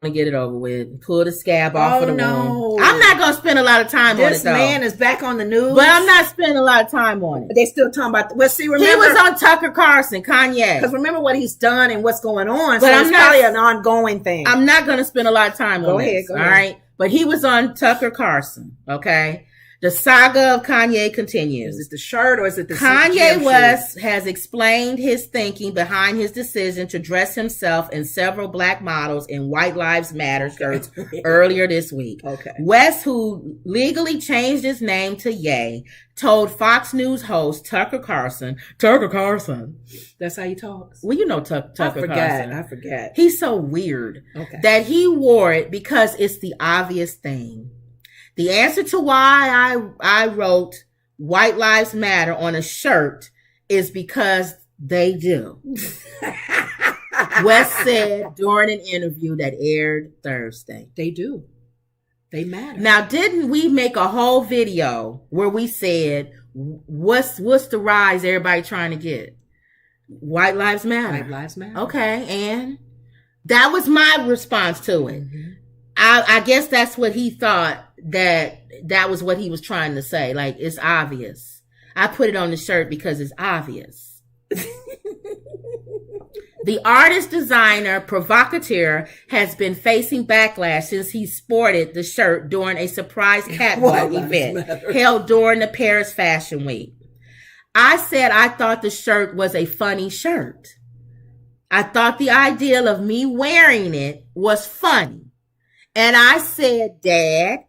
to get it over with. Pull the scab off of the no. wound. I'm not going to spend a lot of time on it, This though. man is back on the news. But I'm not spending a lot of time on it. They still talking about... Well, see, remember... He was on Tucker Carlson, Kanye. Because remember what he's done and what's going on. But So it's probably an ongoing thing. I'm not going to spend a lot of time on this. Go all ahead. right? But he was on Tucker Carlson, okay? The saga of Kanye continues. Is it the shirt or is it the Kanye West has explained his thinking behind his decision to dress himself and several black models in White Lives Matter shirts earlier this week. Okay. West, who legally changed his name to Ye, told Fox News host Tucker Carlson. That's how he talks. Well, you know Tucker Carlson. I forget. He's so weird that he wore it because it's the obvious thing. The answer to why I wrote White Lives Matter on a shirt is because they do. West said during an interview that aired Thursday. They do. They matter. Now, didn't we make a whole video where we said, what's the rise everybody trying to get? White Lives Matter. White Lives Matter. Okay, and that was my response to it. Mm-hmm. I guess that's what he thought that was what he was trying to say. Like, it's obvious. I put it on the shirt because it's obvious. The artist, designer, provocateur has been facing backlash since he sported the shirt during a surprise catwalk event held during the Paris Fashion Week. I said I thought the shirt was a funny shirt. I thought the idea of me wearing it was funny. And I said, Dad,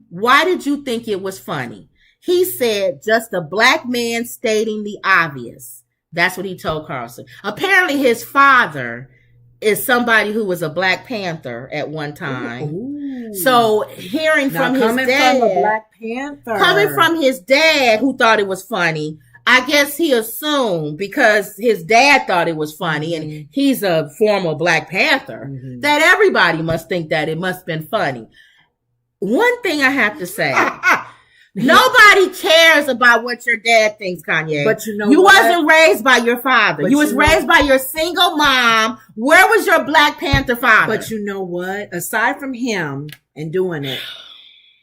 why did you think it was funny? He said, just a black man stating the obvious. That's what he told Carlson. Apparently his father is somebody who was a Black Panther at one time. Ooh. So hearing from his dad, from a Black Panther, coming from his dad who thought it was funny, I guess he assumed because his dad thought it was funny and he's a former Black Panther that everybody must think that it must have been funny. One thing I have to say, nobody cares about what your dad thinks, Kanye. But you know you what? wasn't raised by your father. But you was raised by your single mom. Where was your Black Panther father? But you know what? Aside from him and doing it,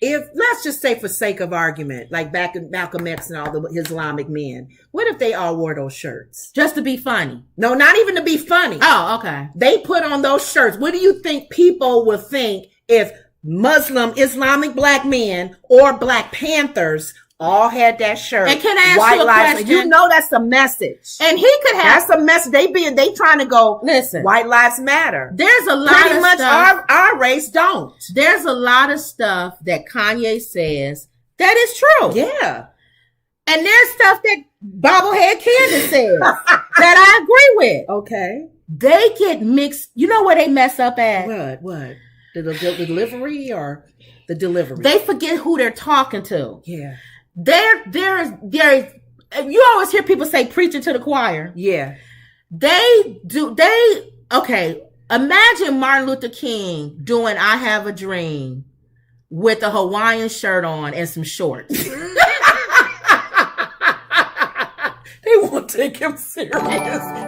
if let's just say for sake of argument, like back in Malcolm X and all the Islamic men, what if they all wore those shirts? Just to be funny. No, not even to be funny. Oh, okay. They put on those shirts. What do you think people would think if Muslim Islamic black men or Black Panthers all had that shirt? And can I ask you a question? You know that's the message. And he could have... That's the message. They trying to go, listen, White Lives Matter. There's a lot Pretty of much stuff. Our race don't. There's a lot of stuff that Kanye says that is true. Yeah. And there's stuff that Bobblehead Candace says that I agree with. Okay. They get mixed. You know where they mess up at? What? The delivery or the delivery? They forget who they're talking to. Yeah. There is, you always hear people say preaching to the choir. Yeah. Okay, imagine Martin Luther King doing I Have a Dream with a Hawaiian shirt on and some shorts. They won't take him serious.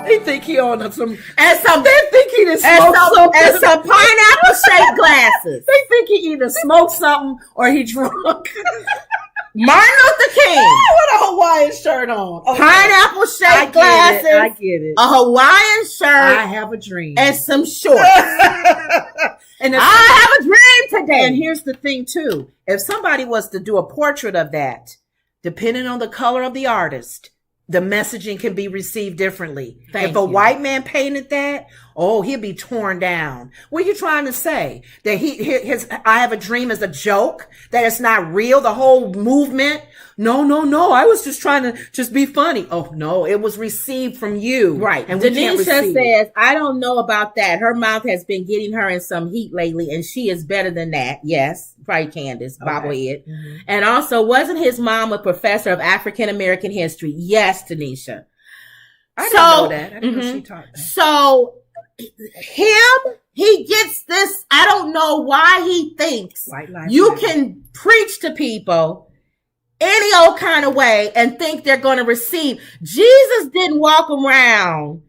They think he on some, and some. They think he done smoked something. And some pineapple shaped glasses. They think he either smoked something or he drunk. Martin Luther King with a Hawaiian shirt on, pineapple shaped glasses. I get it. A Hawaiian shirt. I have a dream and some shorts. And I have a dream today. And here's the thing too: if somebody was to do a portrait of that, depending on the color of the artist, the messaging can be received differently. If a white man painted that, he'll be torn down. What are you trying to say? That his I Have a Dream is a joke? That it's not real? The whole movement? No. I was just trying to just be funny. Oh, no, it was received from you. Right. And Denisha says, I don't know about that. Her mouth has been getting her in some heat lately, and she is better than that. Yes. Probably Candace, bobblehead. Mm-hmm. And also, wasn't his mom a professor of African American history? Yes, Denisha. I didn't know that. I didn't know she taught that. So, he gets this. I don't know why he thinks you can preach to people any old kind of way and think they're going to receive. Jesus didn't walk around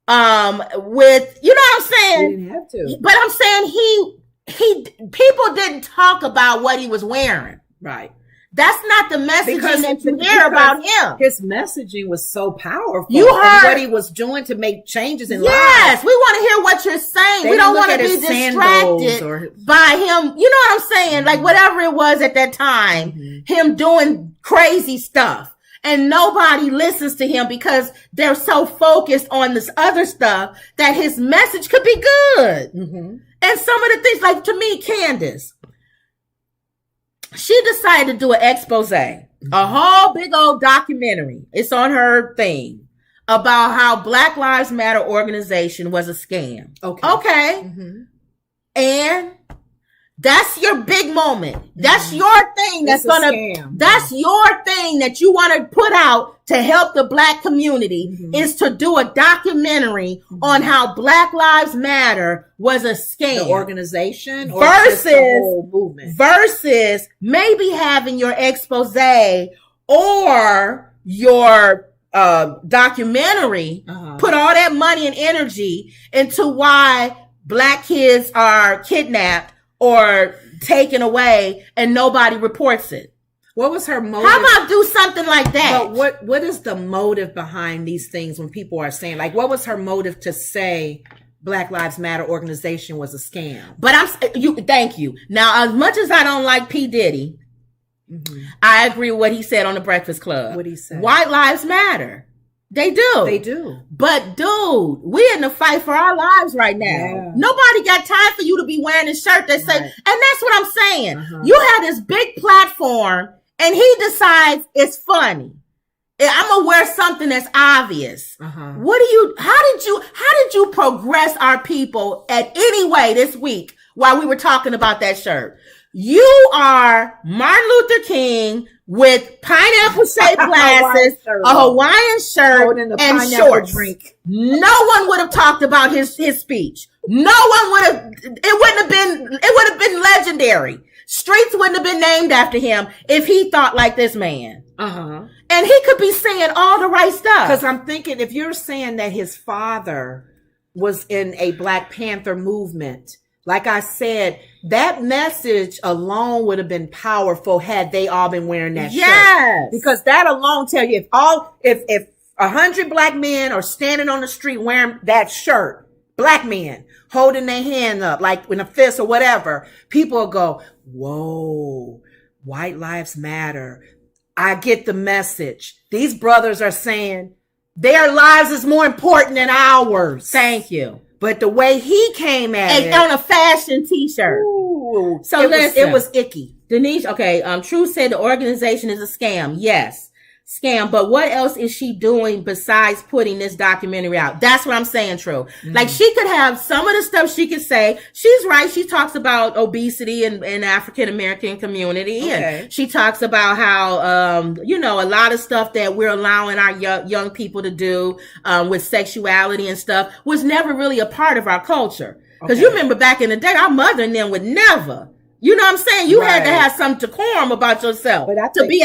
with, you know what I'm saying? He didn't have to. But I'm saying people didn't talk about what he was wearing. Right. That's not the messaging that you hear about him. His messaging was so powerful. You heard what he was doing to make changes in life. Yes, we want to hear what you're saying. We don't want to be distracted by him. You know what I'm saying? Like whatever it was at that time, him doing crazy stuff. And nobody listens to him because they're so focused on this other stuff that his message could be good. And some of the things, like to me, Candace, she decided to do an expose, a whole big old documentary. It's on her thing about how Black Lives Matter organization was a scam. Okay. And that's your big moment. That's your thing that's that's your thing that you want to put out to help the Black community is to do a documentary on how Black Lives Matter was a scam. The organization or just the whole movement? Versus maybe having your expose or your documentary put all that money and energy into why Black kids are kidnapped or taken away and nobody reports it. What was her motive? How about do something like that? But what is the motive behind these things when people are saying, like, what was her motive to say Black Lives Matter organization was a scam? But thank you. Now, as much as I don't like P. Diddy, I agree with what he said on the Breakfast Club. What he said? White lives matter. They do. They do. But dude, we're in the fight for our lives right now. Yeah. Nobody got time for you to be wearing a shirt that say, and that's what I'm saying. You have this big platform and he decides it's funny. I'm gonna wear something that's obvious. How did you progress our people at any way this week while we were talking about that shirt? You are Martin Luther King with pineapple-shaped glasses, a Hawaiian shirt, and shorts. Drink. No one would have talked about his speech. No one would have. It would have been legendary. Streets wouldn't have been named after him if he thought like this man. And he could be saying all the right stuff. Because I'm thinking, if you're saying that his father was in a Black Panther movement, like I said, that message alone would have been powerful had they all been wearing that shirt. Because that alone tell you if 100 Black men are standing on the street wearing that shirt, Black men holding their hand up like in a fist or whatever, people will go, whoa, white lives matter. I get the message. These brothers are saying their lives is more important than ours. Thank you. But the way he came at it on a fashion t-shirt. Ooh, so it was icky. Denise, True said the organization is a scam. Yes, scam. But what else is she doing besides putting this documentary out? That's what I'm saying, True. Like she could have some of the stuff she could say. She's right. She talks about obesity in African American community. And she talks about how, a lot of stuff that we're allowing our young people to do with sexuality and stuff was never really a part of our culture. Because you remember back in the day, our mother and them would never. You know what I'm saying? You had to have some decorum about yourself to be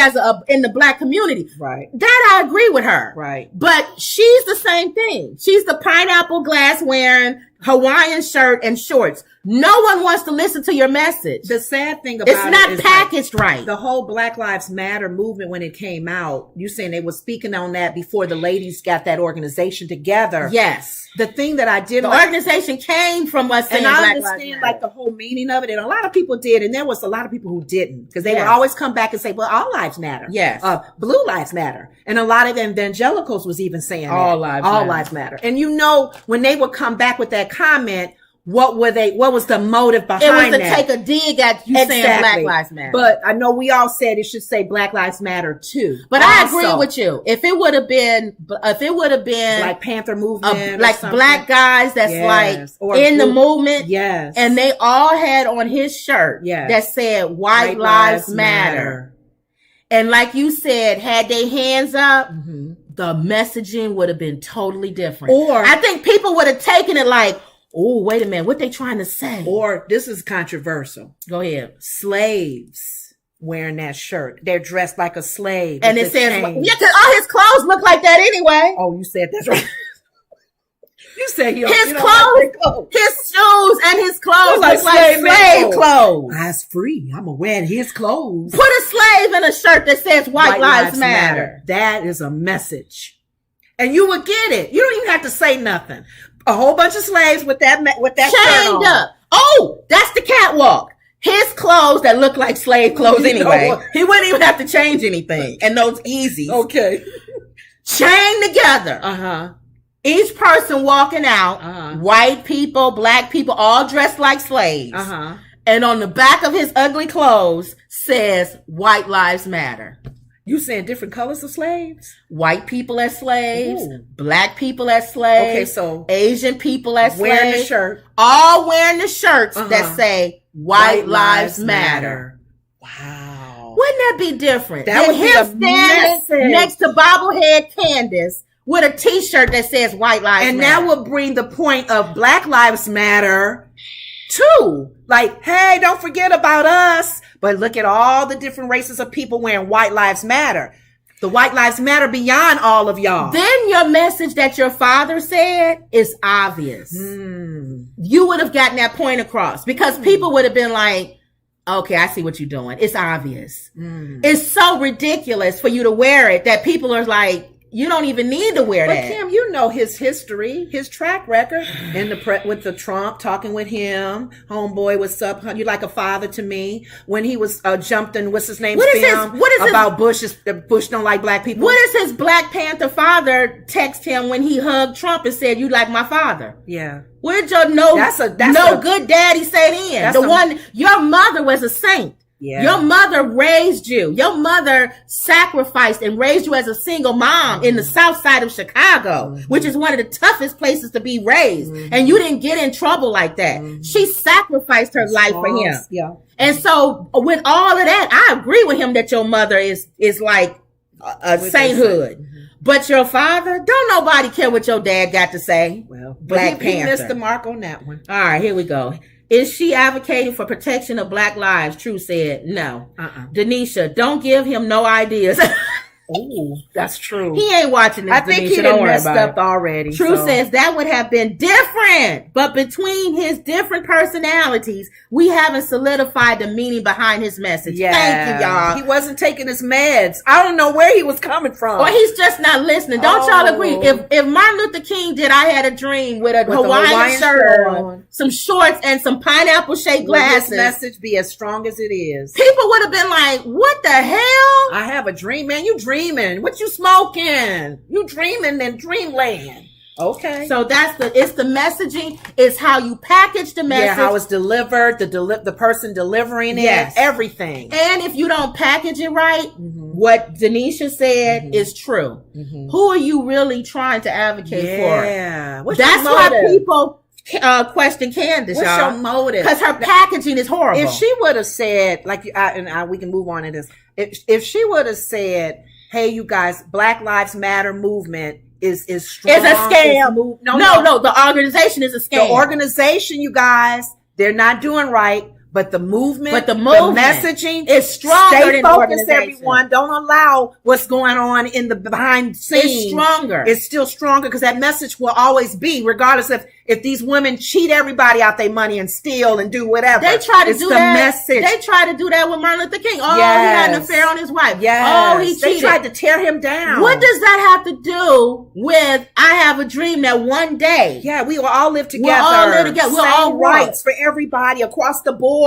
in the Black community. Right. That I agree with her. Right. But she's the same thing. She's the pineapple glass wearing Hawaiian shirt and shorts. No one wants to listen to your message. The sad thing about it's not packaged right. The whole Black Lives Matter movement, when it came out, you saying they were speaking on that before the ladies got that organization together. Yes. The thing that I did, the organization came from us, and I understand like the whole meaning of it, and a lot of people did, and there was a lot of people who didn't, because they would always come back and say, "Well, all lives matter." Yes, blue lives matter, and a lot of evangelicals was even saying all lives matter. And when they would come back with that comment, what was the motive behind that? It was to take a dig at you saying Black Lives Matter. But I know we all said it should say Black Lives Matter too. But I agree with you. If it would have been Black Panther movement, like Black guys that's in the movement, and they all had on his shirt that said White Lives Matter. And like you said, had their hands up, the messaging would have been totally different. Or I think people would have taken it like, oh, wait a minute. What they trying to say? Or this is controversial. Go ahead. Slaves wearing that shirt. They're dressed like a slave. And it says, because all his clothes look like that anyway. Oh, you said that's right. You say his clothes, his shoes, and his clothes look like slave clothes. That's free. I'm gonna wear his clothes. Put a slave in a shirt that says "White Lives Matter." That is a message, and you would get it. You don't even have to say nothing. A whole bunch of slaves with that chained up. Oh, that's the catwalk. His clothes that look like slave clothes anyway. He wouldn't even have to change anything. And those Yeezys. Okay. Chained together. Each person walking out, white people, black people, all dressed like slaves. And on the back of his ugly clothes says, "White Lives Matter." You saying different colors of slaves? White people as slaves, black people as slaves. Okay, so Asian people as slaves. Wearing the shirt. All wearing the shirts that say White Lives Matter. Wow. Wouldn't that be different? That would be a message. Next to bobblehead Candace with a t-shirt that says White Lives Matter. And that would bring the point of Black Lives Matter too. Like, hey, don't forget about us. But look at all the different races of people wearing White Lives Matter. The White Lives Matter beyond all of y'all. Then your message that your father said is obvious. You would have gotten that point across because people would have been like, okay, I see what you're doing. It's obvious. It's so ridiculous for you to wear it that people are like, you don't even need to wear that. But Kim, you know his history, his track record, and with the Trump talking with him, homeboy, what's up? You like a father to me. When he was jumped in what's his name? About Bush don't like black people. What is his Black Panther father text him when he hugged Trump and said, "You like my father"? Yeah. Where'd your good daddy say then? Your mother was a saint. Yeah. Your mother raised you. Your mother sacrificed and raised you as a single mom in the south side of Chicago, which is one of the toughest places to be raised. And you didn't get in trouble like that. She sacrificed her life for him. Yeah. And so with all of that, I agree with him that your mother is like a sainthood. But your father, don't nobody care what your dad got to say. Well, Black Panther. He missed the mark on that one. All right, here we go. Is she advocating for protection of black lives? True said no. Denisha, don't give him no ideas. Oh, that's true. He ain't watching this. I think he done messed up already. True says that would have been different, but between his different personalities, we haven't solidified the meaning behind his message. Yeah. Thank you, y'all. He wasn't taking his meds. I don't know where he was coming from. Or he's just not listening. Don't y'all agree? If Martin Luther King did I Had a Dream with a Hawaiian shirt on, some shorts, and some pineapple-shaped glasses, this message be as strong as it is, people would have been like, what the hell? I have a dream, man. You dreaming. What you smoking? You dreaming in dreamland. Okay. So it's the messaging. It's how you package the message. Yeah, how it's delivered, the person delivering it, everything. And if you don't package it right, what Denisha said is true. Who are you really trying to advocate for? Yeah. That's why people question Candace, What's y'all. your motive? Because her packaging is horrible. If she would have said, we can move on to this. If she would have said, hey, you guys, Black Lives Matter movement is strong. It's a scam. No, the organization is a scam. The organization, you guys, they're not doing right. But the movement, the messaging is stronger. Stay focused, everyone. Don't allow what's going on in the behind the scenes. It's stronger. It's still stronger because that message will always be, regardless if these women cheat everybody out their money and steal and do whatever. They try to do that. Message. They try to do that with Martin Luther King. Oh, he had an affair on his wife. Yes. Oh, he cheated. They tried to tear him down. What does that have to do with I have a dream that one day? Yeah, we will all live together. We'll all live together. We'll all rights for everybody across the board.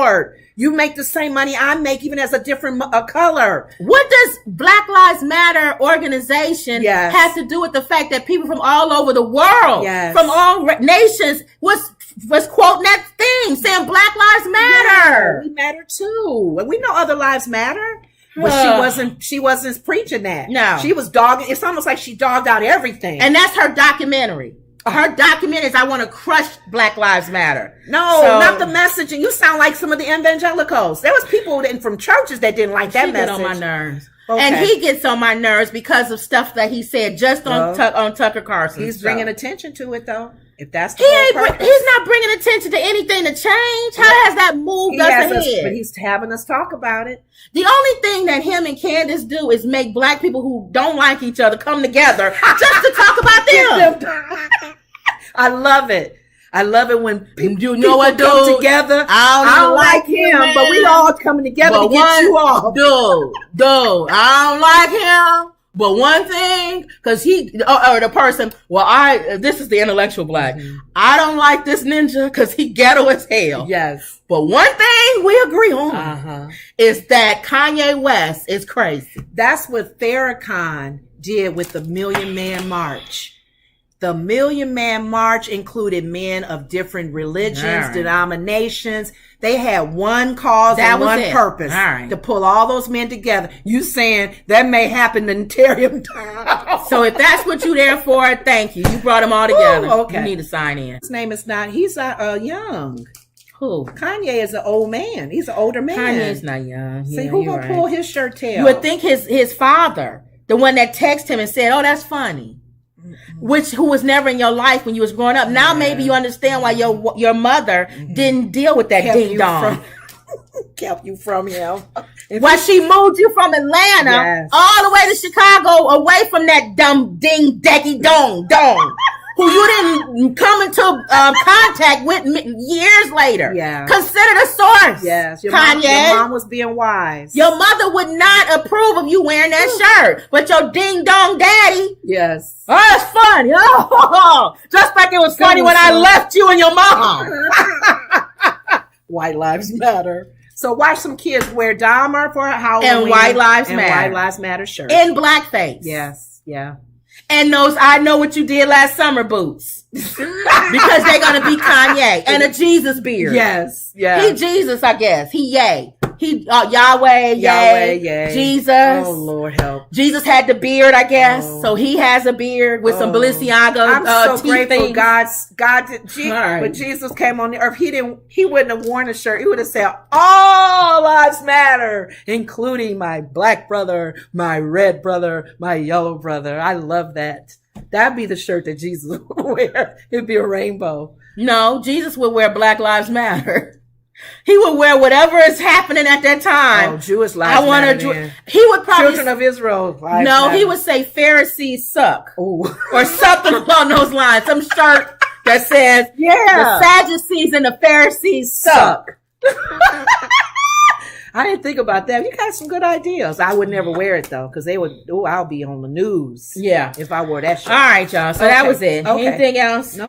You make the same money I make, even as a different color. What does Black Lives Matter organization have to do with the fact that people from all over the world, from all nations, was quoting that thing, saying Black Lives Matter? Yeah, we matter too. And we know other lives matter. But she wasn't preaching that. No. She was dogging. It's almost like she dogged out everything. And that's her documentary. Her document is I want to crush Black Lives Matter. No, not the messaging. You sound like some of the evangelicals. There was people from churches that didn't like that message. She get on my nerves. Okay. And he gets on my nerves because of stuff that he said just on Tucker Carlson. He's bringing attention to it, though. If that's the he's not bringing attention to anything to change. How has that moved us ahead? But he's having us talk about it. The only thing that him and Candace do is make black people who don't like each other come together just to talk about them. I love it. I love it when you know what, dude? Come together. I don't like him, man. But we all coming together to get you off. Dude, I don't like him. But one thing, because or the person, this is the intellectual black. Mm-hmm. I don't like this ninja because he ghetto as hell. Yes. But one thing we agree on is that Kanye West is crazy. That's what Farrakhan did with the Million Man March. The Million Man March included men of different religions, denominations. They had one cause and one purpose to pull all those men together. You saying that may happen to tear him down. So if that's what you're there for, thank you. You brought them all together. Ooh, okay. You need to sign in. His name is he's young. Who? Kanye is an old man. He's an older man. Kanye's not young. See, who gonna pull his shirt tail? You would think his father, the one that texted him and said, "Oh, that's funny." Who was never in your life when you was growing up. Now maybe you understand why your mother didn't deal with that ding dong. Kept you from him. Why she moved you from Atlanta all the way to Chicago, away from that dumb ding decky dong who you didn't come into contact with years later. Yeah. Consider the source. Yes. Your mom was being wise. Your mother would not approve of you wearing that shirt. But your ding dong daddy. Yes. Oh, that's funny. Oh, just like it was funny when I left you and your mom. White Lives Matter. So watch some kids wear Dahmer for Halloween. And White Lives Matter. White Lives Matter shirts. In blackface. Yes. Yeah. And those I know what you did last summer boots. Because they're going to be Kanye. And a Jesus beard. Yes. Yeah. He Jesus, I guess. He yay. He Yahweh, yay. Jesus. Oh, Lord help. Jesus had the beard, I guess. Oh. So he has a beard with some Balenciaga. I'm so grateful God did. When Jesus came on the earth, he wouldn't have worn a shirt. He would have said, all lives matter, including my black brother, my red brother, my yellow brother. I love that. That'd be the shirt that Jesus would wear. It'd be a rainbow. No, Jesus would wear Black Lives Matter. He would wear whatever is happening at that time. Oh, Jewish lives matter. He would probably Children of Israel. He would say Pharisees suck. Ooh. Or something along those lines. Some shirt that says, the Sadducees and the Pharisees suck. I didn't think about that. You got some good ideas. I would never wear it though, because they would. Oh, I'll be on the news. Yeah, if I wore that shirt. All right, y'all. So that was it. Okay. Anything else? No.